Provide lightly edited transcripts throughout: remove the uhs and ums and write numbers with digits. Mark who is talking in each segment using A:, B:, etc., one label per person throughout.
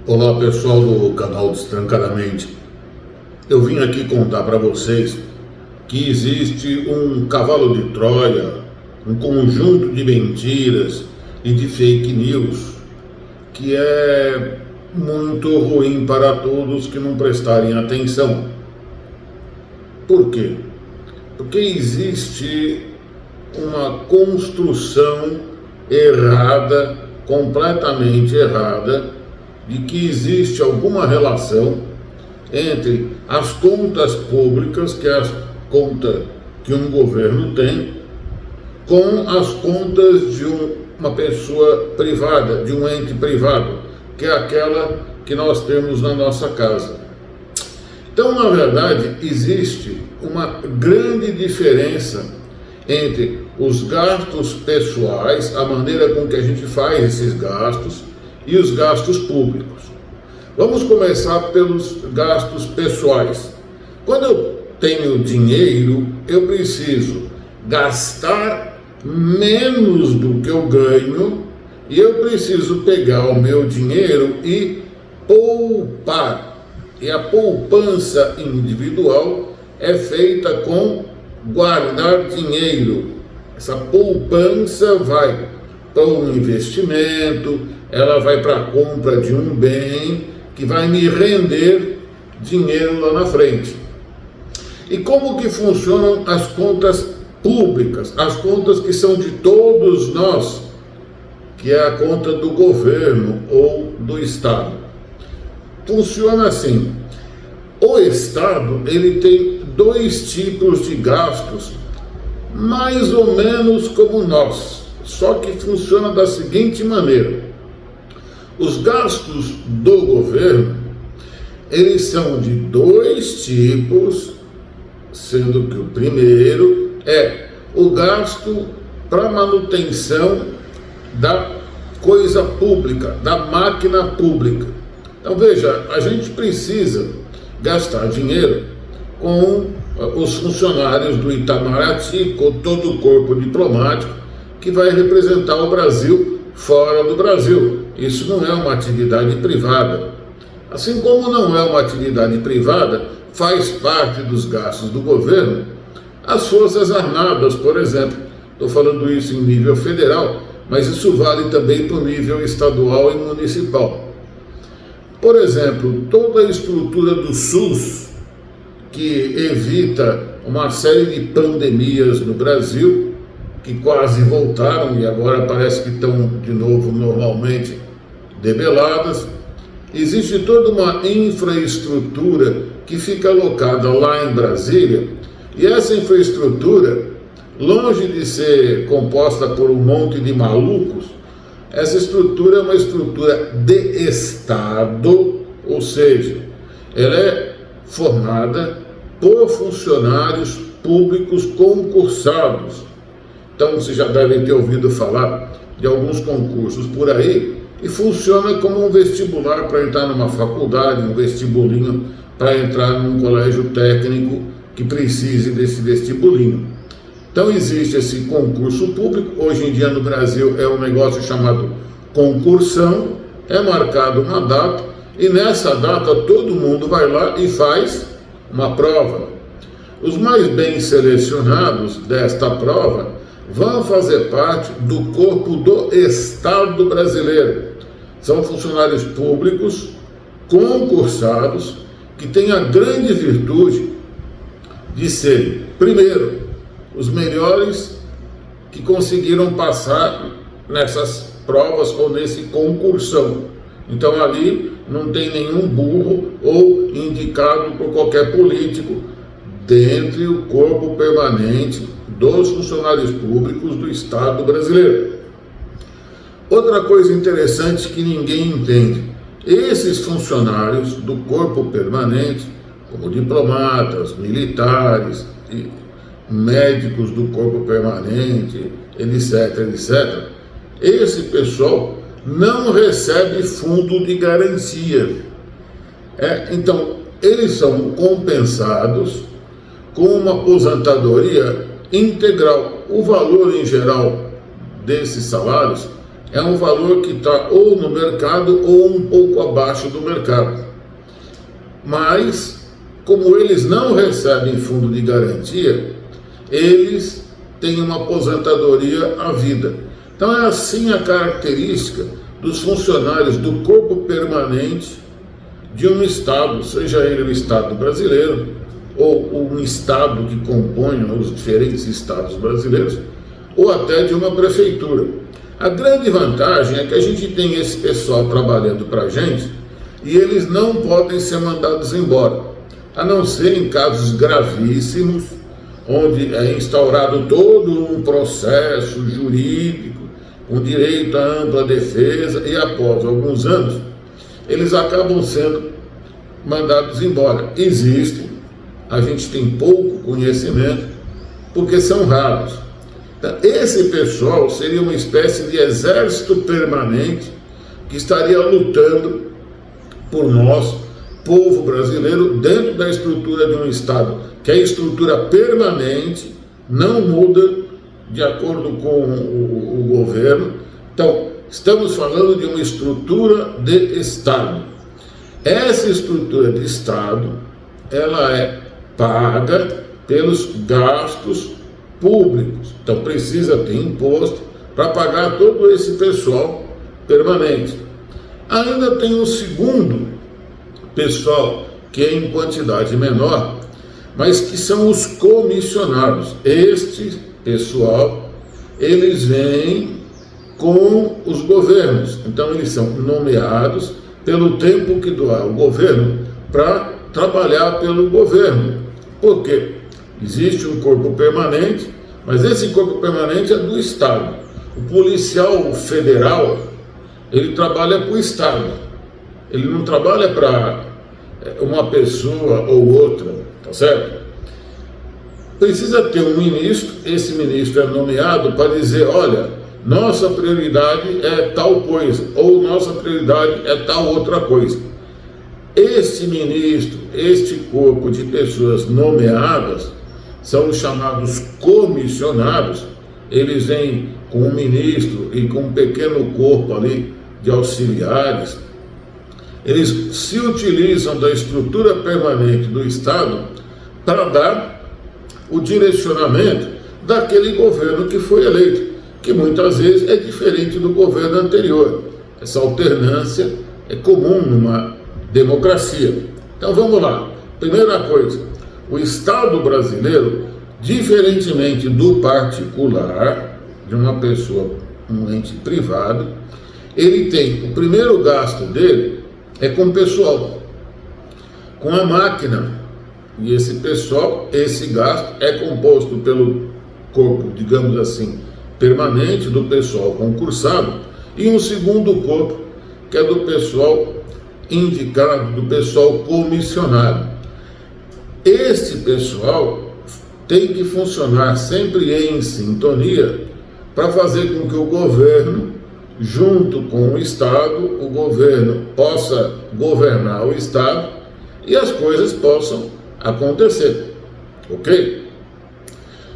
A: Olá pessoal do canal Destrancadamente. Eu vim aqui contar para vocês que existe um cavalo de Troia, um conjunto de mentiras e de fake news que é muito ruim para todos que não prestarem atenção. Por quê? Porque existe uma construção errada, completamente errada, de que existe alguma relação entre as contas públicas, que é a conta que um governo tem, com as contas de uma pessoa privada, de um ente privado, que é aquela que nós temos na nossa casa. Então, na verdade, existe uma grande diferença entre os gastos pessoais, a maneira com que a gente faz esses gastos, e os gastos públicos. Vamos começar pelos gastos pessoais. Quando eu tenho dinheiro, eu preciso gastar menos do que eu ganho e eu preciso pegar o meu dinheiro e poupar. E a poupança individual é feita com guardar dinheiro. Essa poupança vai para um investimento, ela vai para a compra de um bem que vai me render dinheiro lá na frente. E como que funcionam as contas públicas, as contas que são de todos nós, que é a conta do governo ou do Estado? Funciona assim: o Estado, ele tem dois tipos de gastos, mais ou menos como nós, só que funciona da seguinte maneira: os gastos do governo, eles são de dois tipos, sendo que o primeiro é o gasto para manutenção da coisa pública, da máquina pública. Então veja, a gente precisa gastar dinheiro com os funcionários do Itamaraty, com todo o corpo diplomático que vai representar o Brasil fora do Brasil. Isso não é uma atividade privada. Assim como não é uma atividade privada, faz parte dos gastos do governo as Forças Armadas, por exemplo. Estou falando isso em nível federal, mas isso vale também para o nível estadual e municipal. Por exemplo, toda a estrutura do SUS, que evita uma série de pandemias no Brasil, que quase voltaram e agora parece que estão de novo normalmente debeladas. Existe toda uma infraestrutura que fica alocada lá em Brasília, e essa infraestrutura, longe de ser composta por um monte de malucos, essa estrutura é uma estrutura de Estado, ou seja, ela é formada por funcionários públicos concursados. Então, vocês já devem ter ouvido falar de alguns concursos por aí, e funciona como um vestibular para entrar numa faculdade, um vestibulinho para entrar num colégio técnico que precise desse vestibulinho. Então, existe esse concurso público. Hoje em dia no Brasil é um negócio chamado concursão, é marcada uma data, e nessa data todo mundo vai lá e faz uma prova. Os mais bem selecionados desta prova vão fazer parte do corpo do Estado brasileiro. São funcionários públicos concursados que têm a grande virtude de serem, primeiro, os melhores que conseguiram passar nessas provas ou nesse concursão. Então ali não tem nenhum burro ou indicado por qualquer político dentre o corpo permanente dos funcionários públicos do Estado brasileiro. Outra coisa interessante que ninguém entende: esses funcionários do corpo permanente, como diplomatas, militares, e médicos do corpo permanente, etc., etc., esse pessoal não recebe fundo de garantia. Então, eles são compensados com uma aposentadoria integral. O valor em geral desses salários é um valor que está ou no mercado ou um pouco abaixo do mercado. Mas, como eles não recebem fundo de garantia, eles têm uma aposentadoria à vida. Então é assim a característica dos funcionários do corpo permanente de um estado, seja ele o estado brasileiro ou um estado que compõe os diferentes estados brasileiros, ou até de uma prefeitura. A grande vantagem é que a gente tem esse pessoal trabalhando para a gente e eles não podem ser mandados embora, a não ser em casos gravíssimos, onde é instaurado todo um processo jurídico com direito à ampla defesa e após alguns anos eles acabam sendo mandados embora. Existem, a gente tem pouco conhecimento porque são raros. Então, esse pessoal seria uma espécie de exército permanente que estaria lutando por nós, povo brasileiro, dentro da estrutura de um Estado, que é a estrutura permanente, não muda de acordo com o governo. Então, estamos falando de uma estrutura de Estado. Essa estrutura de Estado, ela é paga pelos gastos públicos. Então precisa ter imposto para pagar todo esse pessoal permanente. Ainda tem um segundo pessoal, que é em quantidade menor, mas que são os comissionados. Este pessoal, eles vêm com os governos. Então eles são nomeados pelo tempo que doar o governo para trabalhar pelo governo. Por quê? Existe um corpo permanente, mas esse corpo permanente é do Estado. O policial federal, ele trabalha para o Estado. Ele não trabalha para uma pessoa ou outra, tá certo? Precisa ter um ministro, esse ministro é nomeado para dizer, olha, nossa prioridade é tal coisa, ou nossa prioridade é tal outra coisa. Este ministro, este corpo de pessoas nomeadas, são os chamados comissionados. Eles vêm com um ministro e com um pequeno corpo ali de auxiliares. Eles se utilizam da estrutura permanente do Estado para dar o direcionamento daquele governo que foi eleito, que muitas vezes é diferente do governo anterior. Essa alternância é comum numa democracia. Então vamos lá. Primeira coisa, o Estado brasileiro, diferentemente do particular, de uma pessoa, um ente privado, ele tem, o primeiro gasto dele é com o pessoal, com a máquina. E esse pessoal, esse gasto é composto pelo corpo, digamos assim, permanente do pessoal concursado e um segundo corpo, que é do pessoal indicado, do pessoal comissionado. Este pessoal tem que funcionar sempre em sintonia para fazer com que o governo, junto com o Estado, o governo possa governar o Estado e as coisas possam acontecer, ok?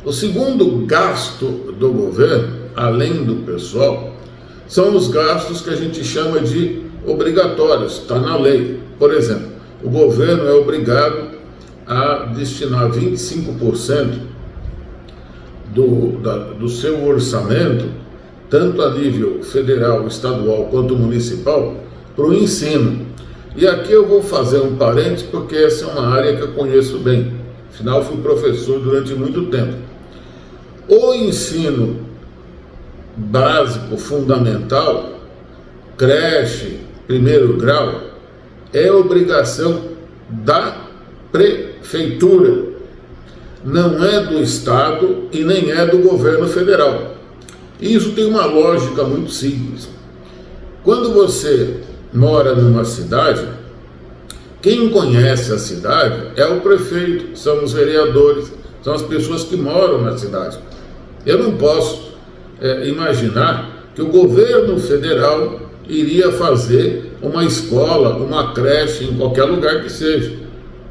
A: O segundo gasto do governo, além do pessoal, são os gastos que a gente chama de obrigatórios, está na lei. Por exemplo, o governo é obrigado a destinar 25% do seu orçamento, tanto a nível federal, estadual quanto municipal, para o ensino. E aqui eu vou fazer um parênteses, porque essa é uma área que eu conheço bem. Afinal, fui professor durante muito tempo. O ensino básico, fundamental, creche, primeiro grau, é obrigação da prefeitura. Não é do Estado e nem é do governo federal. E isso tem uma lógica muito simples. Quando você mora numa cidade, quem conhece a cidade é o prefeito, são os vereadores, são as pessoas que moram na cidade. Eu não posso imaginar que o governo federal iria fazer uma escola, uma creche em qualquer lugar que seja.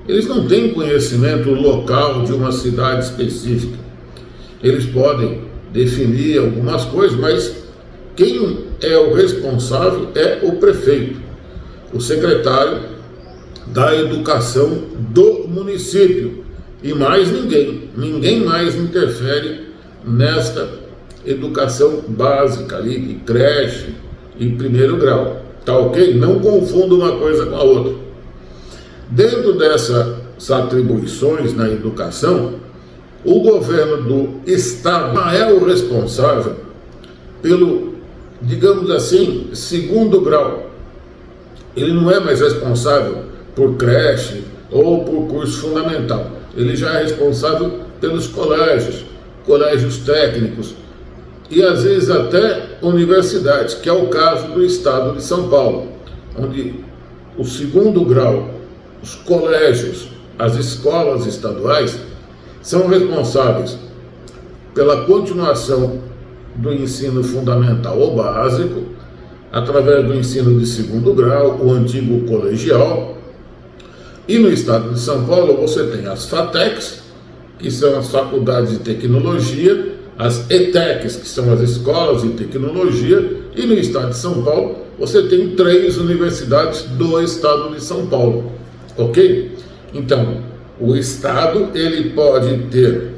A: Eles não têm conhecimento local de uma cidade específica. Eles podem definir algumas coisas, mas quem o responsável é o prefeito, o secretário da educação do município, e mais ninguém mais interfere nesta educação básica ali, de creche e primeiro grau, tá ok? Não confunda uma coisa com a outra. Dentro dessas atribuições na educação, o governo do estado é o responsável pelo, digamos assim, segundo grau. Ele não é mais responsável por creche ou por curso fundamental. Ele já é responsável pelos colégios técnicos e às vezes até universidades, que é o caso do estado de São Paulo, onde o segundo grau, os colégios, as escolas estaduais são responsáveis pela continuação do ensino fundamental ou básico, através do ensino de segundo grau, o antigo colegial. E no estado de São Paulo você tem as FATECs, que são as faculdades de tecnologia, as ETECs, que são as escolas de tecnologia, e no estado de São Paulo você tem 3 universidades do estado de São Paulo, ok? Então, o estado ele pode ter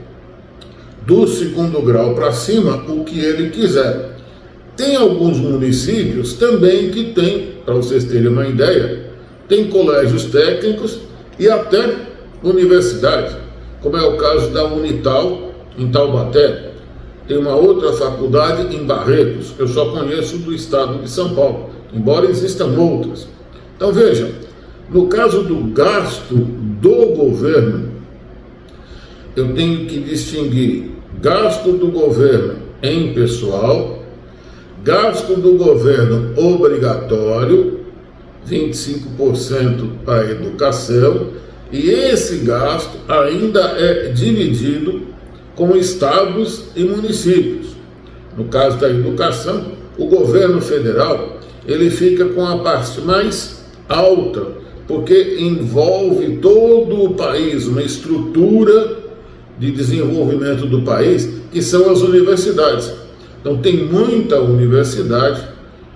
A: do segundo grau para cima o que ele quiser. Tem alguns municípios também que tem, para vocês terem uma ideia, tem colégios técnicos e até universidade, como é o caso da Unital em Taubaté. Tem uma outra faculdade em Barretos, eu só conheço do estado de São Paulo, embora existam outras. Então veja, no caso do gasto do governo, eu tenho que distinguir gasto do governo em pessoal, gasto do governo obrigatório, 25% para a educação, e esse gasto ainda é dividido com estados e municípios. No caso da educação, o governo federal ele fica com a parte mais alta, porque envolve todo o país, uma estrutura de desenvolvimento do país, que são as universidades. Então tem muita universidade,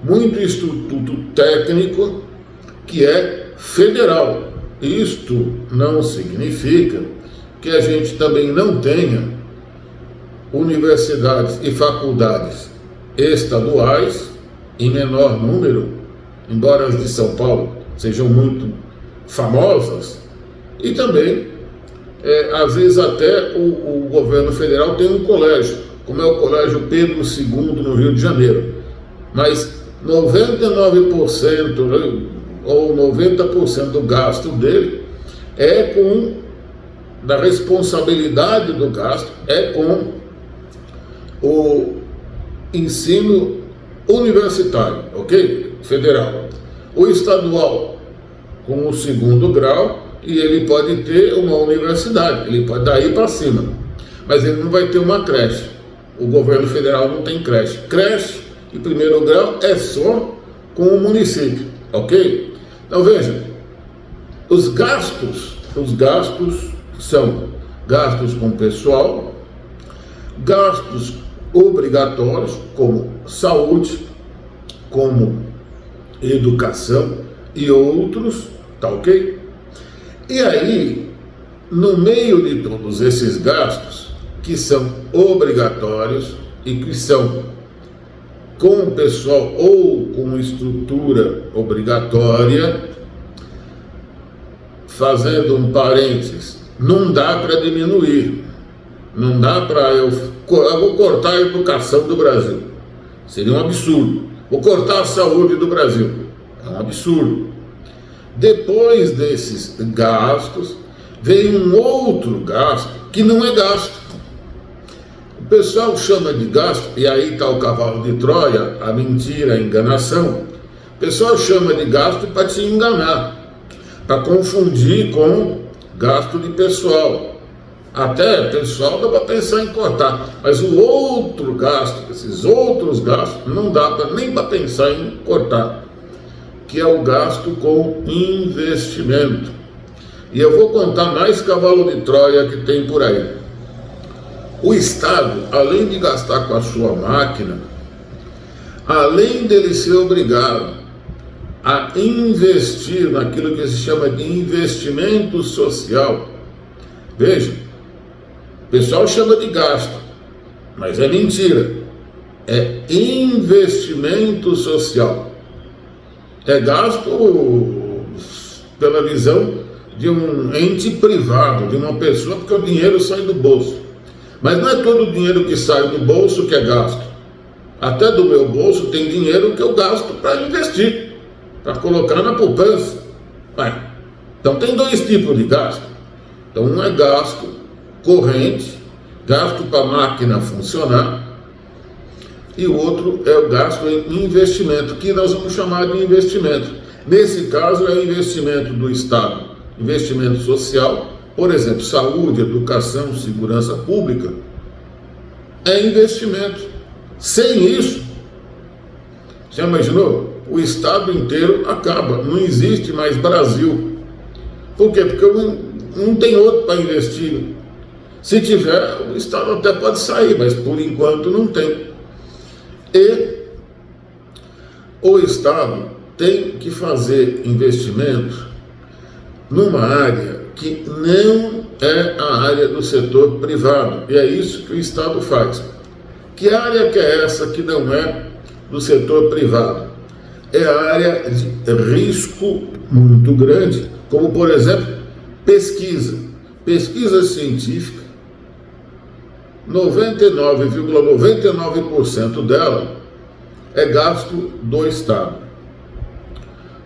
A: muito instituto técnico que é federal. Isto não significa que a gente também não tenha universidades e faculdades estaduais em menor número, embora as de São Paulo sejam muito famosas, e também, às vezes até o governo federal tem um colégio, como é o Colégio Pedro II no Rio de Janeiro, mas 99% ou 90% do gasto dele da responsabilidade do gasto é com o ensino universitário, ok? Federal. O estadual com o segundo grau, e ele pode ter uma universidade, ele pode daí para cima, mas ele não vai ter uma creche. O governo federal não tem creche. Creche e primeiro grau é só com o município, ok? Então veja, os gastos são gastos com pessoal, gastos obrigatórios como saúde, como educação e outros, tá ok? E aí, no meio de todos esses gastos, que são obrigatórios e que são com pessoal ou com estrutura obrigatória, fazendo um parênteses, não dá para diminuir, não dá para eu vou cortar a educação do Brasil, seria um absurdo. Vou cortar a saúde do Brasil, é um absurdo. Depois desses gastos, vem um outro gasto que não é gasto. O pessoal chama de gasto, e aí está o cavalo de Troia, a mentira, a enganação. O pessoal chama de gasto para te enganar, para confundir com gasto de pessoal. Até pessoal dá para pensar em cortar, mas o outro gasto, esses outros gastos, não dá nem para pensar em cortar, que é o gasto com investimento. E eu vou contar mais cavalo de Troia que tem por aí. O Estado, além de gastar com a sua máquina, além dele ser obrigado a investir naquilo que se chama de investimento social, veja, o pessoal chama de gasto, mas é mentira, é investimento social, é gasto pela visão de um ente privado, de uma pessoa, porque o dinheiro sai do bolso. Mas não é todo o dinheiro que sai do bolso que é gasto. Até do meu bolso tem dinheiro que eu gasto para investir, para colocar na poupança. Então tem dois tipos de gasto. Então um é gasto corrente, gasto para a máquina funcionar, e o outro é o gasto em investimento, que nós vamos chamar de investimento. Nesse caso é o investimento do Estado, investimento social, por exemplo, saúde, educação, segurança pública, é investimento. Sem isso, já imaginou? O Estado inteiro acaba, não existe mais Brasil. Por quê? Porque não tem outro para investir. Se tiver, o Estado até pode sair, mas por enquanto não tem. E o Estado tem que fazer investimento numa área que não é a área do setor privado. E é isso que o Estado faz. Que área que é essa que não é do setor privado? É a área de risco muito grande, como, por exemplo, pesquisa. Pesquisa científica, 99,99% dela é gasto do Estado.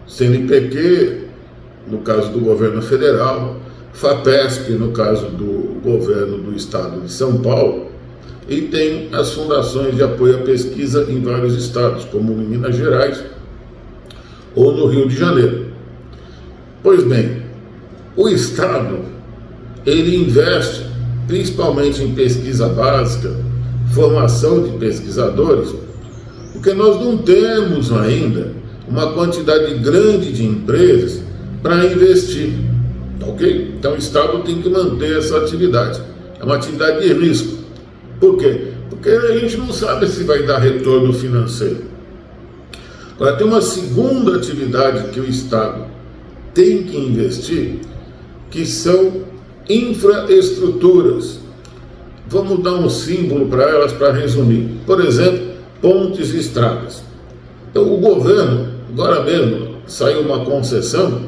A: CNPq, no caso do governo federal, FAPESP, no caso do governo do Estado de São Paulo, e tem as fundações de apoio à pesquisa em vários estados, como em Minas Gerais ou no Rio de Janeiro. Pois bem, o Estado, ele investe principalmente em pesquisa básica, formação de pesquisadores, porque nós não temos ainda uma quantidade grande de empresas para investir, ok? Então o Estado tem que manter essa atividade, é uma atividade de risco. Por quê? Porque a gente não sabe se vai dar retorno financeiro. Agora tem uma segunda atividade que o Estado tem que investir, que são infraestruturas. Vamos dar um símbolo para elas para resumir. Por exemplo, pontes e estradas. Então o governo, agora mesmo, saiu uma concessão,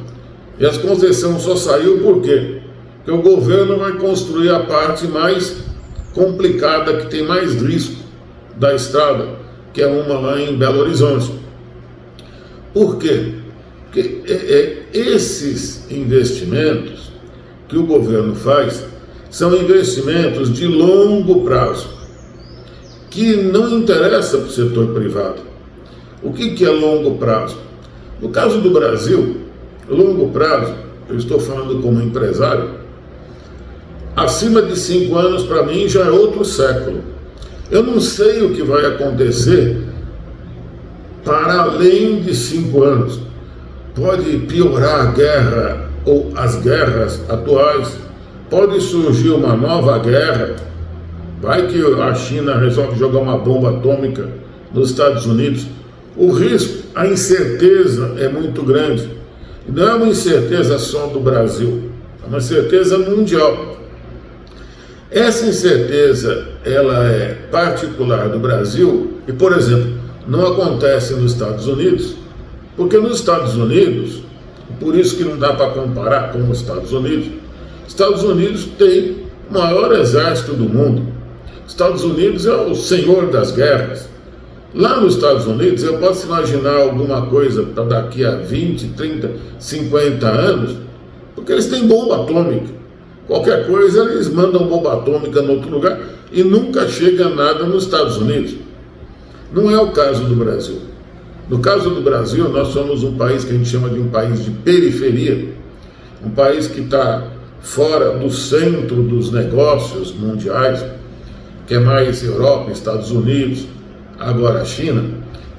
A: e a concessão só saiu por quê? Porque o governo vai construir a parte mais complicada, que tem mais risco da estrada, que é uma lá em Belo Horizonte. Por quê? Porque esses investimentos que o governo faz são investimentos de longo prazo, que não interessa para o setor privado. O que é longo prazo? No caso do Brasil, longo prazo, eu estou falando como empresário, acima de 5 anos para mim já é outro século. Eu não sei o que vai acontecer para além de 5 anos. Pode piorar a guerra ou as guerras atuais, pode surgir uma nova guerra, vai que a China resolve jogar uma bomba atômica nos Estados Unidos. O risco, a incerteza é muito grande. E não é uma incerteza só do Brasil, é uma incerteza mundial. Essa incerteza, ela é particular do Brasil e, por exemplo, não acontece nos Estados Unidos, porque nos Estados Unidos, por isso que não dá para comparar com os Estados Unidos tem o maior exército do mundo. Estados Unidos é o senhor das guerras. Lá nos Estados Unidos, eu posso imaginar alguma coisa para daqui a 20, 30, 50 anos, porque eles têm bomba atômica. Qualquer coisa, eles mandam bomba atômica em outro lugar e nunca chega nada nos Estados Unidos. Não é o caso do Brasil. No caso do Brasil, nós somos um país que a gente chama de um país de periferia, um país que está fora do centro dos negócios mundiais, que é mais Europa, Estados Unidos, agora a China.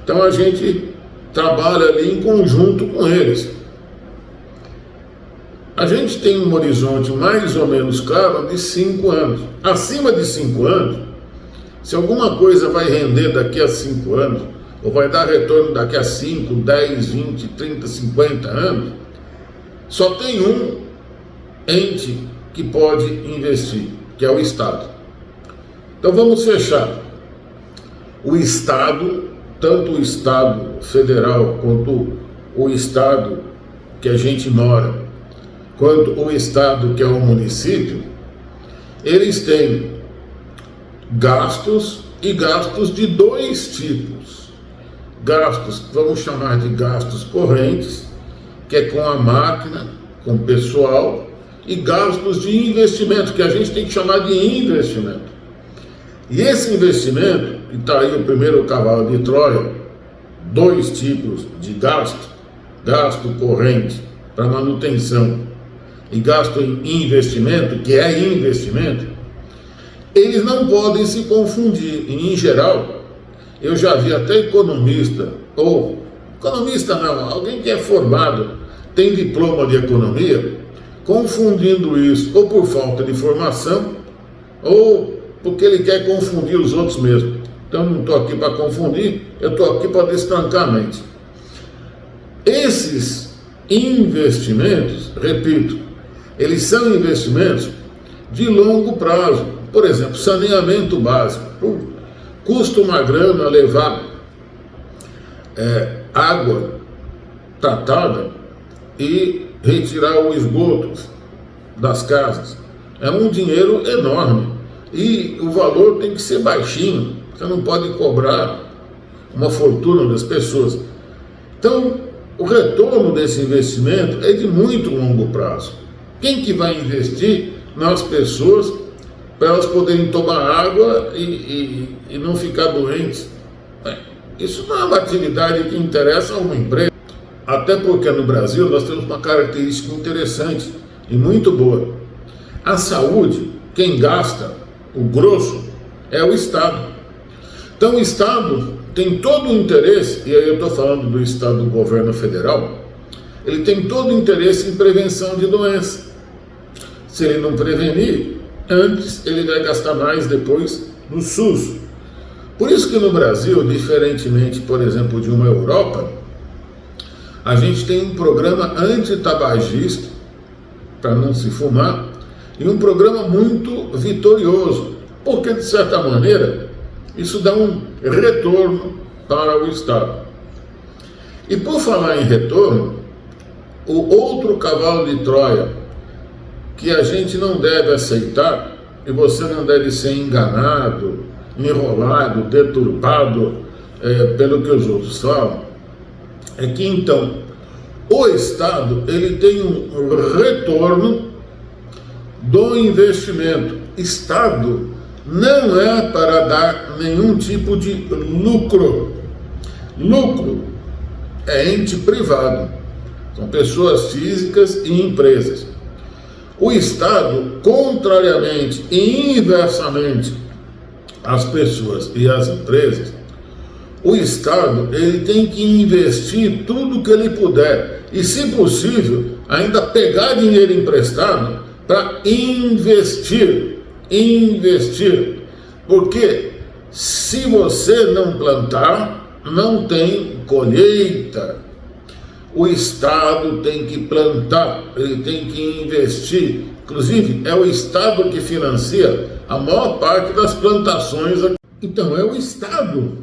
A: Então a gente trabalha ali em conjunto com eles. A gente tem um horizonte mais ou menos claro de 5 anos. Acima de 5 anos, se alguma coisa vai render daqui a 5 anos, ou vai dar retorno daqui a 5, 10, 20, 30, 50 anos, só tem um ente que pode investir, que é o Estado. Então vamos fechar. O Estado, tanto o Estado federal quanto o Estado que a gente mora, quanto o Estado que é o município, eles têm gastos e gastos de dois tipos. Gastos, vamos chamar de gastos correntes, que é com a máquina, com o pessoal, e gastos de investimento, que a gente tem que chamar de investimento. E esse investimento, e está aí o primeiro cavalo de Troia, dois tipos de gasto: gasto corrente para manutenção e gasto em investimento, que é investimento, eles não podem se confundir. E, em geral, eu já vi até economista, ou economista não, alguém que é formado, tem diploma de economia, confundindo isso ou por falta de formação, ou porque ele quer confundir os outros mesmo. Então eu não estou aqui para confundir, eu estou aqui para destrancar a mente. Esses investimentos, repito, eles são investimentos de longo prazo. Por exemplo, saneamento básico. Custa uma grana levar água tratada e retirar o esgoto das casas. É um dinheiro enorme e o valor tem que ser baixinho. Você não pode cobrar uma fortuna das pessoas. Então, o retorno desse investimento é de muito longo prazo. Quem que vai investir nas pessoas para elas poderem tomar água e não ficar doentes? Isso não é uma atividade que interessa a uma empresa. Até porque no Brasil nós temos uma característica interessante e muito boa. A saúde, quem gasta o grosso é o Estado. Então o Estado tem todo o interesse, e aí eu estou falando do Estado do governo federal, ele tem todo o interesse em prevenção de doença. Se ele não prevenir, antes ele vai gastar mais depois no SUS. Por isso que no Brasil, diferentemente, por exemplo, de uma Europa, a gente tem um programa antitabagista, para não se fumar, e um programa muito vitorioso, porque de certa maneira isso dá um retorno para o Estado. E por falar em retorno, o outro cavalo de Troia que a gente não deve aceitar, e você não deve ser enganado, enrolado, deturpado pelo que os outros falam, é que então o Estado ele tem um retorno do investimento. Estado não é para dar nenhum tipo de lucro. Lucro é ente privado, são pessoas físicas e empresas. O Estado, contrariamente e inversamente às pessoas e às empresas, o Estado ele tem que investir tudo que ele puder e, se possível, ainda pegar dinheiro emprestado para investir, porque se você não plantar, não tem colheita. O Estado tem que plantar, ele tem que investir. Inclusive, é o Estado que financia a maior parte das plantações. Então, é o Estado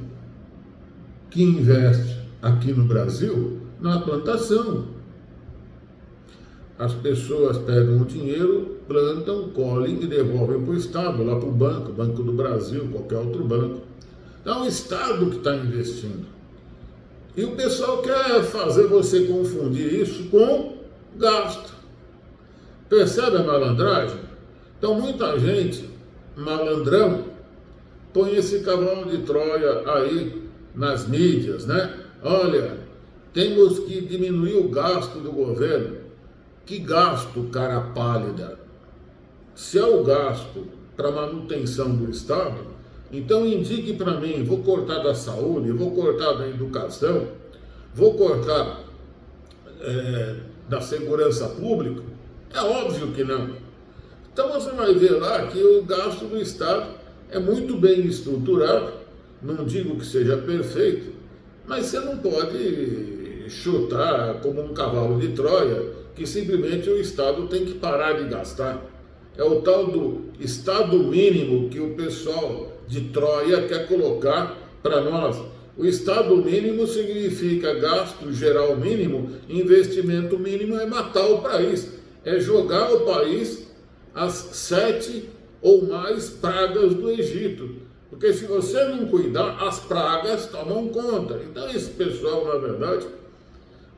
A: que investe aqui no Brasil na plantação. As pessoas pegam o dinheiro, plantam, colhem e devolvem para o Estado, lá para o banco, Banco do Brasil, qualquer outro banco. Então, é o Estado que está investindo. E o pessoal quer fazer você confundir isso com gasto. Percebe a malandragem? Então, muita gente, malandrão, põe esse cavalo de Troia aí nas mídias, né? Olha, temos que diminuir o gasto do governo. Que gasto, cara pálida? Se é o gasto para manutenção do Estado, então indique para mim, vou cortar da saúde, vou cortar da educação, vou cortar da segurança pública? É óbvio que não. Então você vai ver lá que o gasto do Estado é muito bem estruturado, não digo que seja perfeito, Mas você não pode chutar como um cavalo de Troia que simplesmente o Estado tem que parar de gastar. É o tal do Estado mínimo que o pessoal de Troia quer colocar para nós. O Estado mínimo significa gasto geral mínimo, investimento mínimo é matar o país, é jogar o país às 7 ou mais pragas do Egito. Porque se você não cuidar, as pragas tomam conta. Então esse pessoal, na verdade,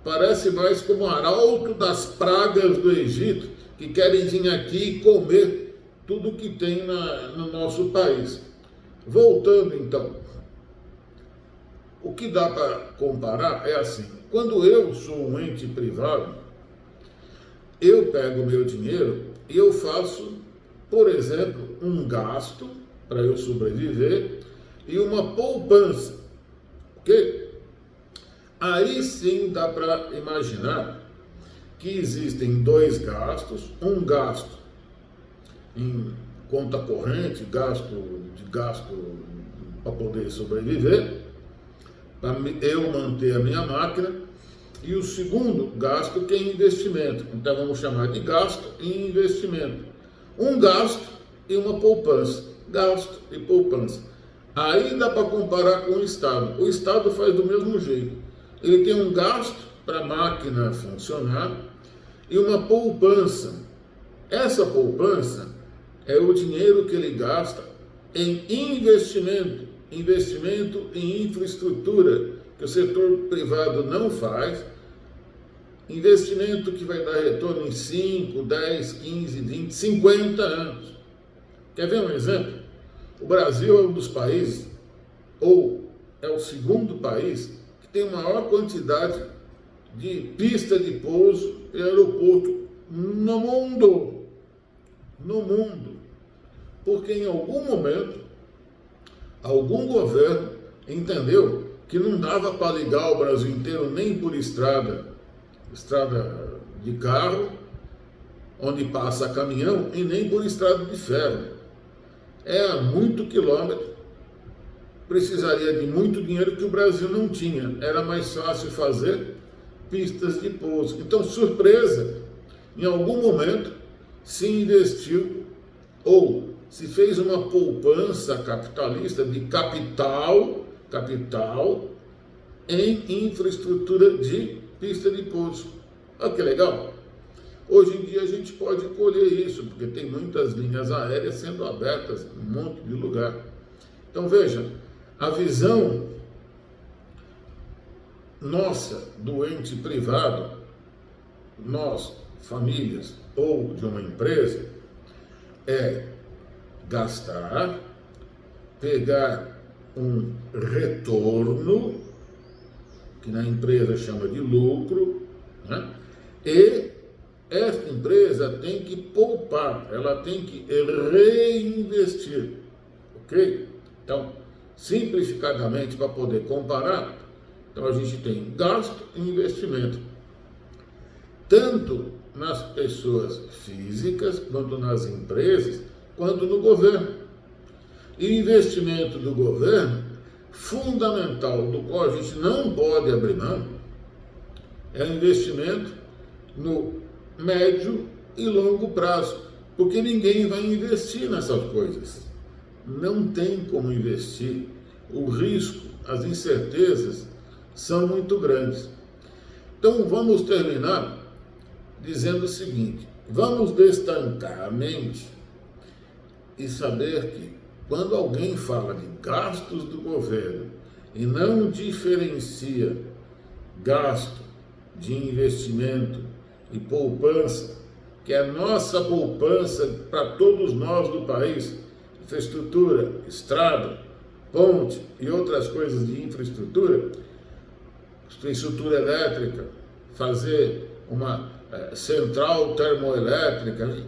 A: parece mais como o arauto das pragas do Egito, que querem vir aqui e comer tudo que tem no nosso país. Voltando então, o que dá para comparar é assim: quando eu sou um ente privado, eu pego o meu dinheiro e eu faço, por exemplo, um gasto para eu sobreviver e uma poupança, ok? Aí sim dá para imaginar que existem dois gastos: um gasto em conta corrente, gasto para poder sobreviver, para eu manter a minha máquina, e o segundo gasto que é investimento. Então vamos chamar de gasto e investimento. Um gasto e uma poupança. Gasto e poupança. Aí dá para comparar com o Estado. O Estado faz do mesmo jeito. Ele tem um gasto para a máquina funcionar e uma poupança. Essa poupança é o dinheiro que ele gasta em investimento em infraestrutura, que o setor privado não faz, investimento que vai dar retorno em 5, 10, 15, 20, 50 anos. Quer ver um exemplo? O Brasil é um dos países, ou é o segundo país, que tem a maior quantidade de pista de pouso e aeroporto no mundo. No mundo. Porque em algum momento, algum governo entendeu que não dava para ligar o Brasil inteiro nem por estrada de carro, onde passa caminhão, e nem por estrada de ferro. É muito quilômetro, precisaria de muito dinheiro que o Brasil não tinha. Era mais fácil fazer pistas de pouso. Então, surpresa, em algum momento se investiu ou se fez uma poupança capitalista de capital em infraestrutura de pista de pouso. Olha que legal! Hoje em dia a gente pode colher isso, porque tem muitas linhas aéreas sendo abertas em um monte de lugar. Então veja, a visão nossa do ente privado, nós, famílias ou de uma empresa, é gastar, pegar um retorno, que na empresa chama de lucro, né? E esta empresa tem que poupar, ela tem que reinvestir, ok? Então, simplificadamente, para poder comparar, então a gente tem gasto e investimento, tanto nas pessoas físicas, quanto nas empresas, quanto no governo. E investimento do governo, fundamental, do qual a gente não pode abrir mão, é o investimento no médio e longo prazo, porque ninguém vai investir nessas coisas. Não tem como investir. O risco, as incertezas são muito grandes. Então vamos terminar dizendo o seguinte: vamos destancar a mente e saber que quando alguém fala de gastos do governo e não diferencia gasto de investimento e poupança, que é a nossa poupança para todos nós do país, infraestrutura, estrada, ponte e outras coisas de infraestrutura elétrica, fazer uma central termoelétrica.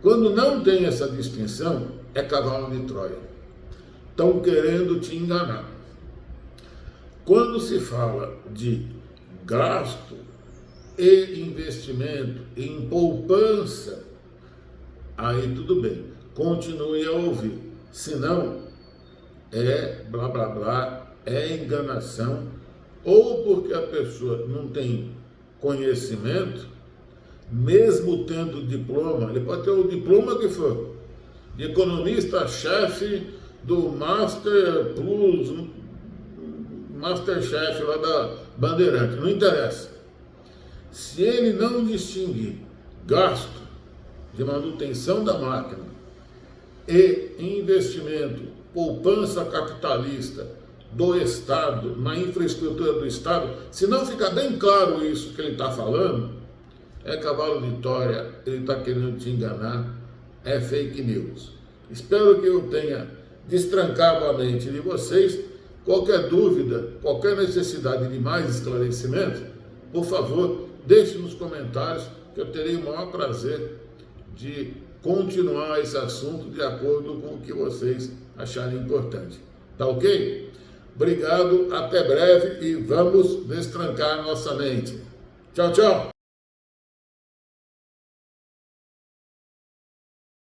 A: Quando não tem essa distinção, é cavalo de Troia. Estão querendo te enganar. Quando se fala de gasto e investimento em poupança, aí tudo bem, continue a ouvir. Senão, é blá blá blá, é enganação, ou porque a pessoa não tem conhecimento, mesmo tendo diploma, ele pode ter o diploma que for, de economista-chefe do Master Plus, Masterchef lá da Bandeirante, não interessa. Se ele não distinguir gasto de manutenção da máquina e investimento, poupança capitalista do Estado, na infraestrutura do Estado, se não ficar bem claro isso que ele está falando, é cavalo de Troia, ele está querendo te enganar, é fake news. Espero que eu tenha destrancado a mente de vocês. Qualquer dúvida, qualquer necessidade de mais esclarecimento, por favor, deixe nos comentários, que eu terei o maior prazer de continuar esse assunto de acordo com o que vocês acharem importante. Tá ok? Obrigado, até breve e vamos destrancar nossa mente. Tchau, tchau!